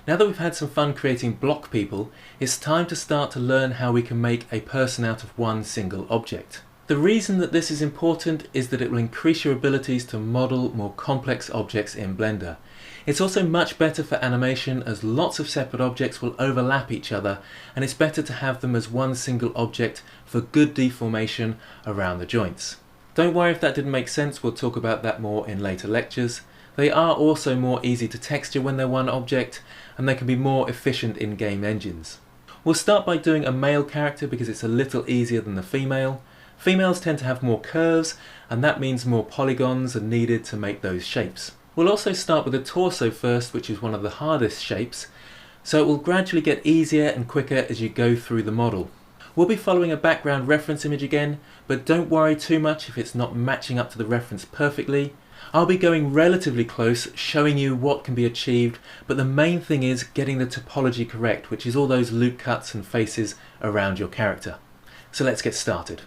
Now that we've had some fun creating block people, it's time to start to learn how we can make a person out of one single object. The reason that this is important is that it will increase your abilities to model more complex objects in Blender. It's also much better for animation as lots of separate objects will overlap each other, and it's better to have them as one single object for good deformation around the joints. Don't worry if that didn't make sense, we'll talk about that more in later lectures. They are also more easy to texture when they're one object, and they can be more efficient in game engines. We'll start by doing a male character because it's a little easier than the female. Females tend to have more curves, and that means more polygons are needed to make those shapes. We'll also start with the torso first, which is one of the hardest shapes, so it will gradually get easier and quicker as you go through the model. We'll be following a background reference image again, but don't worry too much if it's not matching up to the reference perfectly. I'll be going relatively close, showing you what can be achieved, but the main thing is getting the topology correct, which is all those loop cuts and faces around your character. So let's get started.